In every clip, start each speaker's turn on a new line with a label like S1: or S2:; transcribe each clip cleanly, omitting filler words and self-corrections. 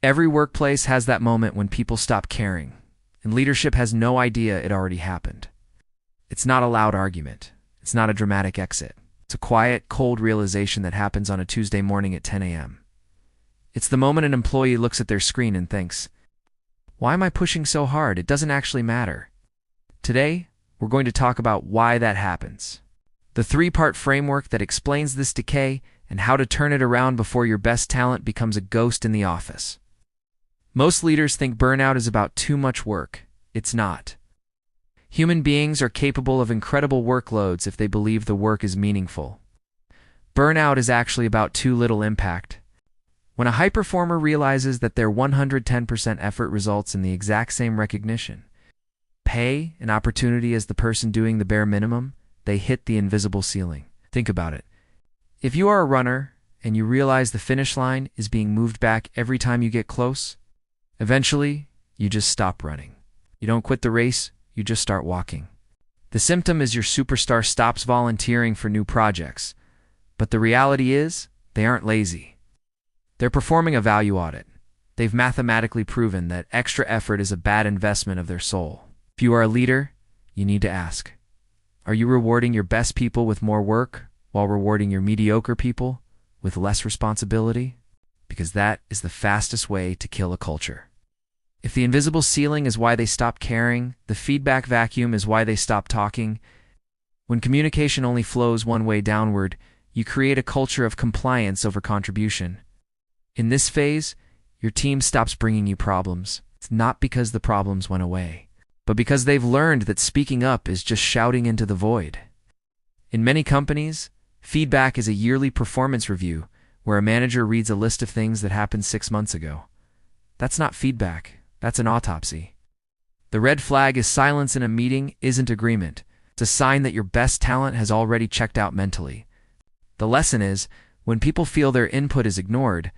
S1: Every workplace has that moment when people stop caring, and leadership has no idea it already happened. It's not a loud argument. It's not a dramatic exit. It's a quiet, cold realization that happens on a Tuesday morning at 10 a.m. It's the moment an employee looks at their screen and thinks, "Why am I pushing so hard? It doesn't actually matter." Today, we're going to talk about why that happens. The three-part framework that explains this decay and how to turn it around before your best talent becomes a ghost in the office. Most leaders think burnout is about too much work. It's not. Human beings are capable of incredible workloads if they believe the work is meaningful. Burnout is actually about too little impact. When a high performer realizes that their 110% effort results in the exact same recognition, pay, and opportunity as the person doing the bare minimum, they hit the invisible ceiling. Think about it. If you are a runner and you realize the finish line is being moved back every time you get close, eventually you just stop running. You don't quit the race, you just start walking. The symptom is your superstar stops volunteering for new projects, but the reality is they aren't lazy. They're performing a value audit. They've mathematically proven that extra effort is a bad investment of their soul. If you are a leader, you need to ask, are you rewarding your best people with more work while rewarding your mediocre people with less responsibility? Because that is the fastest way to kill a culture. If the invisible ceiling is why they stop caring, the feedback vacuum is why they stop talking. When communication only flows one way downward, you create a culture of compliance over contribution. In this phase, your team stops bringing you problems. It's not because the problems went away, but because they've learned that speaking up is just shouting into the void. In many companies, feedback is a yearly performance review where a manager reads a list of things that happened 6 months ago. That's not feedback. That's an autopsy. The red flag is silence in a meeting isn't agreement. It's a sign that your best talent has already checked out mentally. The lesson is, when people feel their input is ignored,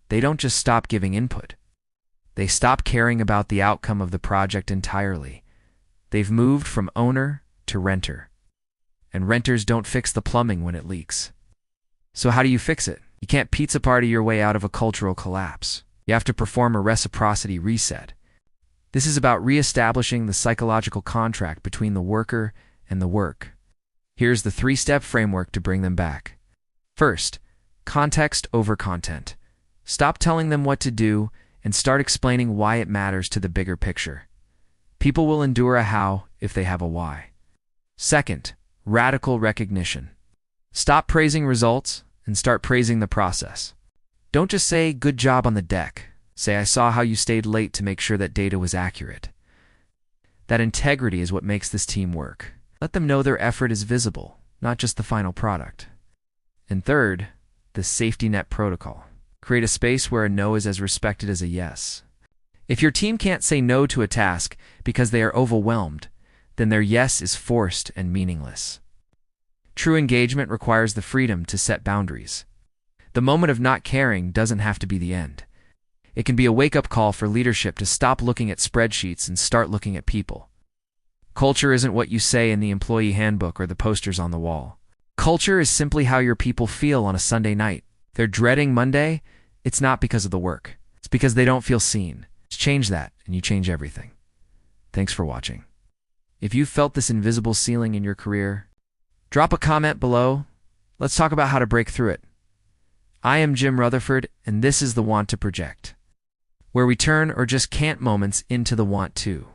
S1: they don't just stop giving input. They stop caring about the outcome of the project entirely. They've moved from owner to renter. And renters don't fix the plumbing when it leaks. So how do you fix it? You can't pizza party your way out of a cultural collapse. You have to perform a reciprocity reset. This is about reestablishing the psychological contract between the worker and the work. Here's the 3-step framework to bring them back. First, context over content. Stop telling them what to do and start explaining why it matters to the bigger picture. People will endure a how if they have a why. Second, radical recognition. Stop praising results and start praising the process. Don't just say, "Good job on the deck." Say, "I saw how you stayed late to make sure that data was accurate." That integrity is what makes this team work. Let them know their effort is visible, not just the final product. And third, the safety net protocol. Create a space where a no is as respected as a yes. If your team can't say no to a task because they are overwhelmed, then their yes is forced and meaningless. True engagement requires the freedom to set boundaries. The moment of not caring doesn't have to be the end. It can be a wake-up call for leadership to stop looking at spreadsheets and start looking at people. Culture isn't what you say in the employee handbook or the posters on the wall. Culture is simply how your people feel on a Sunday night. They're dreading Monday. It's not because of the work. It's because they don't feel seen. Just change that, and you change everything. Thanks for watching. If you felt this invisible ceiling in your career, drop a comment below. Let's talk about how to break through it. I am Jim Rutherford, and this is the Want to Project, where we turn or just can't moments into the want to.